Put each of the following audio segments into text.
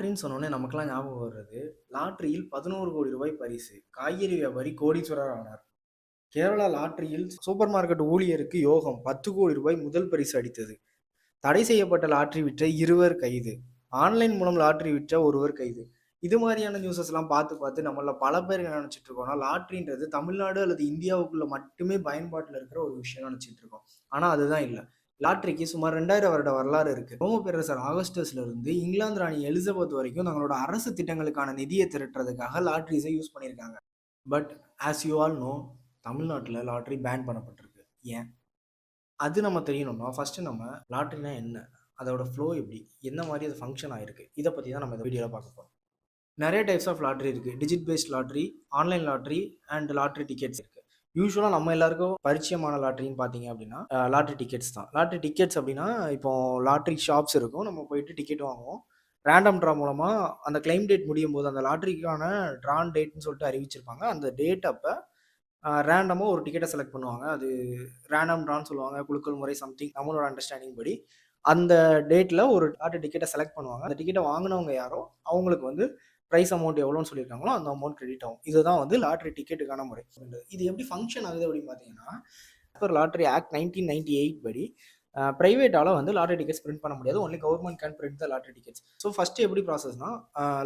லாட்டரின்னு சொன்னோனே நமக்கெல்லாம் ஞாபகம் வர்றது, லாட்டரியில் 11,00,00,000 ரூபாய் பரிசு. காய்கறி வியாபாரி கோடீஸ்வரர் ஆனார். கேரளா லாட்டரியில் சூப்பர் மார்க்கெட் ஊழியருக்கு யோகம் 10,00,00,000 ரூபாய் முதல் பரிசு அடித்தது. தடை செய்யப்பட்ட லாட்டரி விற்ற 20 கைது. ஆன்லைன் மூலம் லாட்டரி விற்ற ஒருவர் கைது. இது மாதிரியான நியூஸஸ்லாம் பார்த்து பார்த்து நம்மள பல பேர் என்ன நினைச்சிட்டு இருக்கோம்னா, லாட்டரின்றது தமிழ்நாடு அல்லது இந்தியாவுக்குள்ள மட்டுமே பயன்பாட்டுல இருக்கிற ஒரு விஷயம்னு நினைச்சிட்டு இருக்கோம். ஆனா அதுதான் இல்ல. லாட்டரிக்கு சுமார் 2000 வருட வரலாறு இருக்கு. ரோம பேரரசர் ஆகஸ்டஸ்ல இருந்து இங்கிலாந்து ராணி எலிசபெத் வரைக்கும் தங்களோட அரசு திட்டங்களுக்கான நிதியை திரட்டுறதுக்காக லாட்டரிஸை யூஸ் பண்ணியிருக்காங்க. But as you all know, தமிழ்நாட்டுல லாட்டரி பேன் பண்ணப்பட்டிருக்கு. ஏன்? அது நம்ம தெரியணும்னா, ஃபர்ஸ்ட்டு நம்ம லாட்டரினா என்ன? அதோட ஃப்ளோ எப்படி? என்ன மாரி அது ஃபங்ஷன் ஆயிருக்கு? இத பத்தி தான் நம்ம இந்த வீடியோல பார்க்க போறோம். நெறைய டைப்ஸ் ஆஃப் லாட்டரி இருக்கு. Digit based lottery, online lottery and lottery tickets இருக்கு. யூசுவலா நம்ம எல்லாருக்கும் பரிச்சயமான லாட்டரின்னு பார்த்தீங்க அப்படின்னா, லாட்டரி டிக்கெட்ஸ் தான். லாட்டரி டிக்கெட்ஸ் அப்படின்னா, இப்போ லாட்டரி ஷாப்ஸ் இருக்கும். நம்ம போயிட்டு டிக்கெட் வாங்குவோம். ரேண்டம் ட்ரா மூலமா அந்த கிளைம் டேட் முடியும்போது, அந்த லாட்டரிக்கான ட்ரான் டேட்ன்னு சொல்லிட்டு அறிவிச்சிருப்பாங்க. அந்த டேட் அப்ப ரேண்டமா ஒரு டிக்கெட்ட செலக்ட் பண்ணுவாங்க. அது ரேண்டம் ட்ரான்னு சொல்லுவாங்க. குலுக்கல் முறை சம்திங் நம்மளோட அண்டர்ஸ்டாண்டிங் படி. அந்த டேட்ல ஒரு லாட்டரி டிக்கெட்ட செலக்ட் பண்ணுவாங்க. அந்த டிக்கெட்ட வாங்குனவங்க யாரோ, அவங்களுக்கு வந்து பிரைஸ் அமௌண்ட் எவ்வளோன்னு சொல்லியிருக்காங்களோ, அந்த அமௌண்ட் கிரெடிட் ஆகும். இதுதான் வந்து லாட்டரி டிக்கெட்டுக்கான முறை. இது எப்படி ஃபங்ஷன் ஆகுது அப்படின்னு பார்த்தீங்கன்னா, ஆஸ் பர் லாட்டரி ஆக்ட் 1998 படி பிரைவேட்டால வந்து லாட்டரி டிக்கெட்ஸ் பிரிண்ட் பண்ண முடியாது. Only government can print the lottery tickets. So first எப்படி ப்ராசஸ்னா,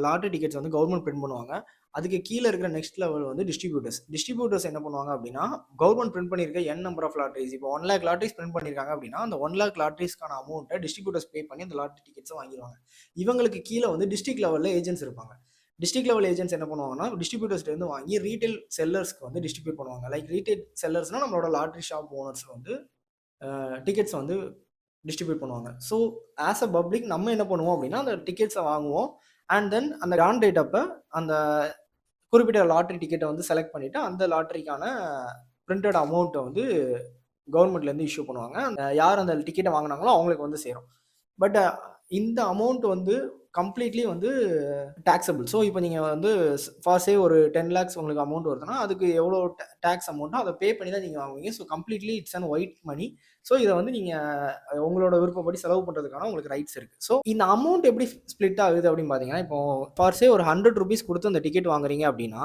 லாட்டரி டிக்கெட்ஸ் வந்து கவர்மெண்ட் பிரிண்ட் பண்ணுவாங்க. அதுக்கு கீழ இருக்கிற நெக்ஸ்ட் லெவல் வந்து டிஸ்ட்ரிபியூட்டர்ஸ். டிஸ்ட்ரிபியூட்டர்ஸ் என்ன பண்ணுவாங்க அப்படின்னா, கவர்மெண்ட் பிரிண்ட் பண்ணியிருக்க நம்பர் ஆஃப் லாட்டரிஸ். இப்போ 1,00,000 லாட்டரிஸ் பிரிண்ட் பண்ணியிருக்காங்க அப்படின்னா, அந்த 1,00,000 லாட்டரிஸ்க்கான அமௌண்ட்ட டிஸ்ட்ரிபியூட்டர்ஸ் பே பண்ணி அந்த லாட்டரி டிக்கெட்ஸ வாங்கிருவாங்க. இவங்களுக்கு கீழ வந்து டிஸ்ட்ரிக்ட் லெவல்ல ஏஜென்ட்ஸ் இருப்பாங்க. டிஸ்ட்ரிக்ட் லெவல் ஏஜென்ட்ஸ் என்ன பண்ணுவாங்கன்னா, டிஸ்ட்ரிபியூட்டர்ஸ்ட்ட இருந்து வாங்கி ரீட்டெயில் செல்லர்ஸ்க்கு வந்து டிஸ்ட்ரிபியூட் பண்ணுவாங்க. லைக் ரீட்டெயில் செல்லர்ஸ்னா நம்மளோட லாட்டரி ஷாப் ஓனர்ஸ் வந்து டிக்கெட்ஸ் வந்து டிஸ்ட்ரிபியூட் பண்ணுவாங்க. ஸோ ஆஸ் அ பப்ளிக் நம்ம என்ன பண்ணுவோம் அப்படின்னா, அந்த டிக்கெட்ஸை வாங்குவோம். அண்ட் தென் அந்த ஆன் டேட் அப்ப அந்த குறிப்பிட்ட லாட்டரி டிக்கெட்டை வந்து செலக்ட் பண்ணிட்டு அந்த லாட்டரிக்கான பிரிண்டட் அமௌண்ட்டை வந்து கவர்மெண்ட்லேருந்து இஷ்யூ பண்ணுவாங்க. யார் அந்த டிக்கெட்டை வாங்கினாங்களோ அவங்களுக்கு வந்து சேரும். பட் இந்த அமௌண்ட் வந்து கம்ப்ளீட்லி வந்து டாக்ஸபிள். ஸோ இப்போ நீங்கள் வந்து ஃபார் சே ஒரு 10 லேக்ஸ் உங்களுக்கு அமௌண்ட் வருதுன்னா, அதுக்கு எவ்வளோ டாக்ஸ் அமௌண்ட்டோ அதை பே பண்ணி தான் நீங்கள் வாங்குவீங்க. So completely it's an white money. So இதை வந்து நீங்கள் உங்களோட விருப்பப்படி செலவு பண்ணுறதுக்கான உங்களுக்கு ரைட்ஸ் இருக்குது. ஸோ இந்த அமௌண்ட் எப்படி ஸ்ப்ளிட் ஆகுது அப்படின்னு பார்த்தீங்கன்னா, இப்போ ஃபார் சே ஒரு 100 ரூபீஸ் கொடுத்து அந்த டிக்கெட் வாங்குறீங்க அப்படின்னா,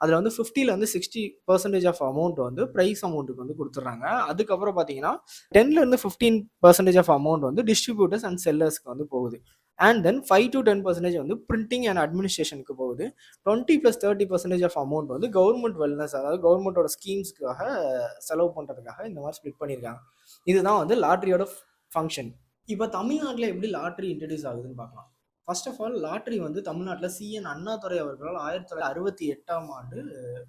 அதில் வந்து 50லேருந்து 60% ஆஃப் அமௌண்ட் வந்து ப்ரைஸ் அமௌண்ட்டுக்கு வந்து கொடுத்துட்றாங்க. அதுக்கப்புறம் பார்த்தீங்கன்னா 10லேருந்து 15% ஆஃப் அமௌண்ட் வந்து டிஸ்ட்ரிபியூட்டர்ஸ் அண்ட் செல்லர்ஸ்க்கு வந்து போகுது. அண்ட் தென் 5 to 10% வந்து பிரிண்டிங் அண்ட் அட்மினிஸ்ட்ரேஷனுக்கு போகுது. 20+30% ஆஃப் அமௌண்ட் வந்து கவர்மெண்ட் வெல்னஸ், அதாவது கவர்மெண்டோட ஸ்கீம்ஸ்க்காக செலவு பண்ணுறதுக்காக இந்த மாதிரி ஸ்ப்ளிட் பண்ணியிருக்காங்க. இதுதான் வந்து லாட்டரியோட ஃபங்க்ஷன். இப்போ தமிழ்நாட்டில் எப்படி லாட்டரி இன்ட்ரடியூஸ் ஆகுதுன்னு பார்க்கலாம். ஃபர்ஸ்ட் ஆஃப் ஆல் லாட்டரி வந்து தமிழ்நாட்டில் சிஎன் அண்ணாதுரை அவர்களால் 1968ஆம் ஆண்டு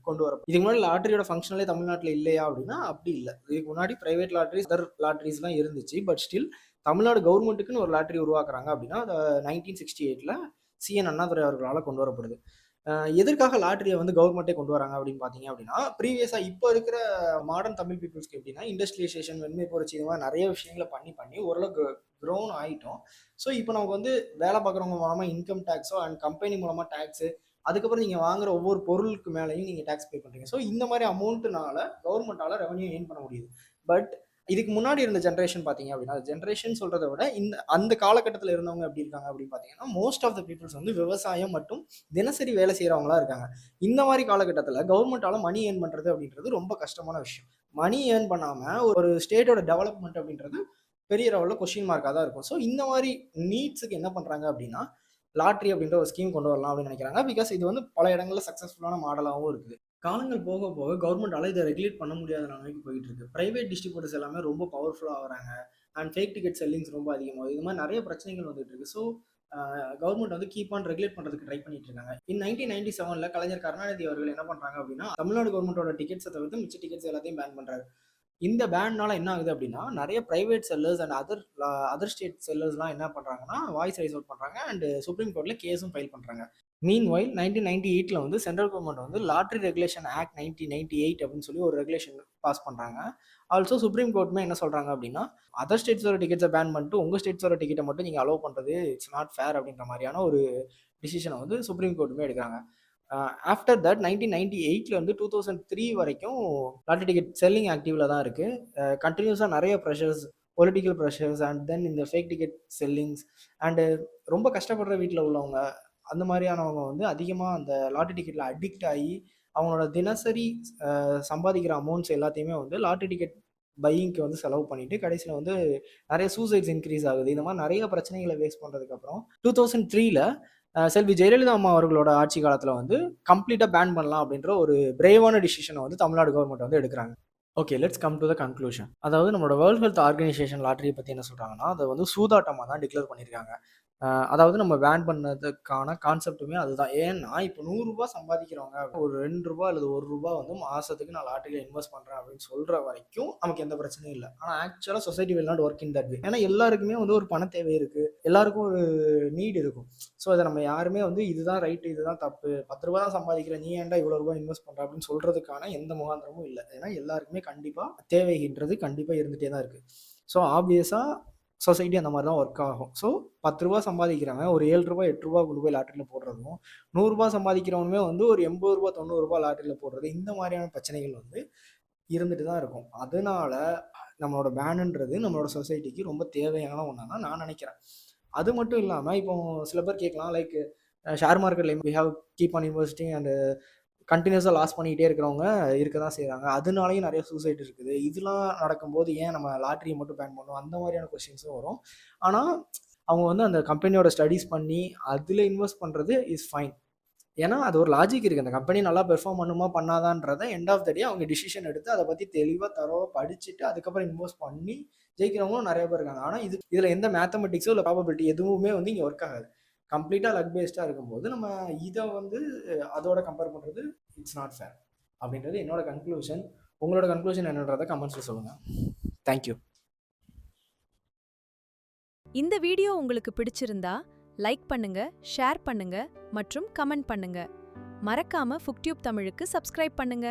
கொண்டு வர. இதுக்கு முன்னாடி லாட்டரியோட ஃபங்க்ஷனலே தமிழ்நாட்டில் இல்லையா அப்படின்னா அப்படி இல்லை. இதுக்கு முன்னாடி பிரைவேட் லாட்டரிஸ், அதர் லாட்டரிஸ்லாம் இருந்துச்சு. பட் ஸ்டில் தமிழ்நாடு கவர்மெண்ட்டுக்குன்னு ஒரு லாட்டரி உருவாக்குறாங்க அப்படின்னா அது 1968ல சிஎன் அண்ணாதுரை அவர்களால் கொண்டு வரப்படுது. எதற்காக லாட்டரியை வந்து கவர்மெண்ட்டே கொண்டு வராங்க அப்படின்னு பார்த்தீங்க அப்படின்னா, ப்ரீவியஸாக இப்போ இருக்கிற மாடர்ன் தமிழ் பீப்புள்ஸ்க்கு எப்படின்னா இண்டஸ்ட்ரியலைசேஷன், வெண்மை புரட்சி இது மாதிரி நிறைய விஷயங்களை பண்ணி பண்ணி ஓரளவுக்கு க்ரோன் ஆகிட்டோம். ஸோ இப்போ நமக்கு வந்து வேலை பார்க்குறவங்க மூலமாக இன்கம் டேக்ஸோ அண்ட் கம்பெனி மூலமாக டேக்ஸு, அதுக்கப்புறம் நீங்கள் வாங்குற ஒவ்வொரு பொருளுக்கு மேலேயும் நீங்கள் டேக்ஸ் பே பண்ணுறீங்க. ஸோ இந்த மாதிரி அமௌண்ட்டுனால கவர்மெண்ட்டால் ரெவன்யூ ஏர்ன் பண்ண முடியுது. பட் இதுக்கு முன்னாடி இருந்த ஜென்ரேஷன் பார்த்தீங்க அப்படின்னா, ஜென்ரேஷன் சொல்றத விட அந்த காலகட்டத்தில் இருந்தவங்க எப்படி இருக்காங்க அப்படின்னு பார்த்தீங்கன்னா, மோஸ்ட் ஆஃப் த பீப்புள்ஸ் வந்து விவசாயம் மற்றும் தினசரி வேலை செய்கிறவங்களா இருக்காங்க. இந்த மாதிரி காலகட்டத்தில் கவர்மெண்ட்டால மணி ஏர்ன் பண்ணுறது அப்படின்றது ரொம்ப கஷ்டமான விஷயம். மணி ஏர்ன் பண்ணாமல் ஒரு ஸ்டேட்டோட டெவலப்மெண்ட் அப்படின்றது பெரிய லெவலில் கொஸ்டின் மார்க்காக தான் இருக்கும். ஸோ இந்த மாதிரி நீட்ஸுக்கு என்ன பண்ணுறாங்க அப்படின்னா, லாட்ரி அப்படின்ற ஒரு ஸ்கீம் கொண்டு வரலாம் அப்படின்னு நினைக்கிறாங்க. பிகாஸ் இது வந்து பல இடங்களில் சக்ஸஸ்ஃபுல்லான மாடலாகவும் இருக்குது. காலங்கள் போக போக கவர்மெண்டால இதை ரெகுலேட் பண்ண முடியாத நிலைமைக்கு போயிட்டு இருக்கு. பிரைவேட் டிஸ்ட்ரிபியூட்டர்ஸ் எல்லாமே ரொம்ப பவர்ஃபுல்லாக வராங்க. அண்ட் ஃபேக் டிக்கெட் செல்லிங்ஸ் ரொம்ப அதிகமாகுது. இது மாதிரி நிறைய பிரச்சனைகள் வந்துட்டு இருக்கு. ஸோ கவர்மெண்ட் வந்து கீப் ஆன் ரெகுலேட் பண்ணுறதுக்கு ட்ரை பண்ணிட்டு இருக்காங்க. 1997ல் கலைஞர் கருணாநிதி அவர்கள் என்ன பண்ணுறாங்க அப்படின்னா, தமிழ்நாடு கவர்மெண்டோட டிக்கெட்ஸை தவிர்த்து மிச்ச டிக்கெட்ஸ் எல்லாத்தையும் பேன் பண்ணுறாரு. இந்த பேன்னால என்ன ஆகுது அப்படின்னா, நிறைய private sellers and other state செல்லர்ஸ்லாம் என்ன பண்றாங்கன்னா, வாய்ஸ் ரைஸ் அவுட் பண்றாங்க அண்ட் சுப்ரீம் கோர்ட்ல கேஸும் ஃபைல் பண்றாங்க. மீன்வைல் 1998ல வந்து சென்ட்ரல் கவர்மெண்ட் வந்து லாட்டரி ரெகுலேஷன் ஆக்ட் 1998 அப்படின்னு சொல்லி ஒரு ரெகுலேஷன் பாஸ் பண்றாங்க. ஆல்சோ சுப்ரீம் கோர்ட்டுமே என்ன சொல்றாங்க அப்படின்னா, அதர் ஸ்டேட்ஸோட டிக்கெட்ஸை பேன் பண்ணிட்டு உங்க ஸ்டேட்ஸோட டிக்கெட்டை மட்டும் நீங்க அலோவ் பண்றது இட்ஸ் நாட் ஃபேர் அப்படின்ற மாதிரியான ஒரு டிசிஷனை வந்து சுப்ரீம் கோர்ட்டுமே எடுக்கிறாங்க. ஆஃப்டர் தட் 1998ல இருந்து 2003 வரைக்கும் லாட்டரி டிக்கெட் செல்லிங் ஆக்டிவ்ல தான் இருக்கு. கண்டினியூஸாக நிறைய pressures, political pressures and then இந்த ஃபேக் டிக்கெட் செல்லிங்ஸ் அண்டு ரொம்ப கஷ்டப்படுற வீட்டில் உள்ளவங்க, அந்த மாதிரியானவங்க வந்து அதிகமாக அந்த லாட்டரி டிக்கெட்டில் அடிக்ட் ஆகி அவங்களோட தினசரி சம்பாதிக்கிற அமௌண்ட்ஸ் எல்லாத்தையுமே வந்து லாட்டரி டிக்கெட் பையிங்க்கு வந்து செலவு பண்ணிட்டு கடைசியில் வந்து நிறைய சூசைட்ஸ் இன்க்ரீஸ் ஆகுது. இந்த மாதிரி நிறைய பிரச்சனைகளை ஃபேஸ் பண்ணுறதுக்கப்புறம் 2003ல் செல்வி ஜெயலலிதா அம்மா அவர்களோட ஆட்சி காலத்தில் வந்து கம்ப்ளீட்டாக பேன் பண்ணலாம் அப்படின்ற ஒரு பிரேவான டிசிஷனை வந்து தமிழ்நாடு கவர்மெண்ட் வந்து எடுக்கிறாங்க. Okay, let's come to the conclusion. அதாவது நம்மளோட வேர்ல்ட் ஹெல்த் ஆர்கனைசேஷன் லாட்டரியை பற்றி என்ன சொல்கிறாங்கன்னா, அதை வந்து சூதாட்டமாக தான் டிக்ளேர் பண்ணியிருக்காங்க. அதாவது நம்ம பேன் பண்ணதுக்கான கான்செப்ட்டுமே அதுதான். ஏன்னா இப்போ ரூ. 100 சம்பாதிக்கிறவங்க ஒரு ரூ. 2 அல்லது ரூ. 1 வந்து மாதத்துக்கு நான் லாட்டரியில் இன்வெஸ்ட் பண்ணுறேன் அப்படின்னு சொல்கிற வரைக்கும் நமக்கு எந்த பிரச்சனையும் இல்லை. ஆனால் ஆக்சுவலாக society will not work in that way. ஏன்னா எல்லாருக்குமே வந்து ஒரு பண தேவை இருக்குது, எல்லாருக்கும் ஒரு நீட் இருக்கும். ஸோ அதை நம்ம யாருமே வந்து இதுதான் ரைட்டு இதுதான் தப்பு, ரூ. 10 தான் சம்பாதிக்கிற நீ ஏன்டா இவ்வளோ ரூபாய் இன்வெஸ்ட் பண்ணுற அப்படின்னு சொல்கிறதுக்கான எந்த முகாந்திரமும் இல்லை. ஏன்னா எல்லாருக்குமே கண்டிப்பாக தேவைன்றது கண்டிப்பாக இருந்துகிட்டே தான் இருக்குது. ஸோ ஆப்வியஸாக சொசைட்டி அந்த மாதிரி தான் ஒர்க் ஆகும். ஸோ ரூ. 10 சம்பாதிக்கிறவன் ஒரு ரூ. 7 ரூ. 8 கொண்டு போய் லாட்டரியில் போடுறதும், ரூ. 100 சம்பாதிக்கிறவனுமே வந்து ஒரு ரூ. 80 90 லாட்டரியில் போடுறது, இந்த மாதிரியான பிரச்சனைகள் வந்து இருந்துட்டு தான் இருக்கும். அதனால நம்மளோட பேனுன்றது நம்மளோட சொசைட்டிக்கு ரொம்ப தேவையான ஒன்றா தான் நான் நினைக்கிறேன். அது மட்டும் இல்லாமல் இப்போ சில பேர் கேட்கலாம், லைக் ஷேர் மார்க்கெட்ல we have keep on investing and கண்டினியூஸாக லாஸ் பண்ணிக்கிட்டே இருக்கிறவங்க இருக்க தான் செய்கிறாங்க. அதனாலையும் நிறைய சூசைட் இருக்குது. இதெல்லாம் நடக்கும்போது ஏன் நம்ம லாட்டரியை மட்டும் பேன் பண்ணணும், அந்த மாதிரியான கொஸ்டின்ஸும் வரும். ஆனால் அவங்க வந்து அந்த கம்பெனியோட ஸ்டடீஸ் பண்ணி அதில் இன்வெஸ்ட் பண்ணுறது இஸ் ஃபைன். ஏன்னா அது ஒரு லாஜிக் இருக்குது. அந்த கம்பெனி நல்லா பெர்ஃபார்ம் பண்ணுமா பண்ணாதான்றத எண்ட் ஆஃப் த டே அவங்க டிசிஷன் எடுத்து அதை பற்றி தெளிவாக தரவாக படிச்சுட்டு அதுக்கப்புறம் இன்வெஸ்ட் பண்ணி ஜெயிக்கிறவங்களும் நிறைய பேர் இருக்காங்க. ஆனால் இதில் எந்த மேத்தமெட்டிக்ஸோ இல்லை ப்ராபபிலிட்டி எதுவுமே வந்து இங்கே ஒர்க் ஆகாது. கம்ப்ளீட்டாக லக் பேஸ்டாக இருக்கும்போது நம்ம இதை வந்து அதோட கம்பேர் பண்ணுறது இட்ஸ் நாட் ஃபேர் அப்படின்றது என்னோட கன்க்ளூஷன். உங்களோட கன்க்ளூஷன் என்னன்றதை கமெண்ட்ஸில் சொல்லுங்கள். தேங்க்யூ. இந்த வீடியோ உங்களுக்கு பிடிச்சிருந்தா லைக் பண்ணுங்க, ஷேர் பண்ணுங்க மற்றும் கமெண்ட் பண்ணுங்க. மறக்காம புக்டியூப் தமிழுக்கு சப்ஸ்கிரைப் பண்ணுங்க.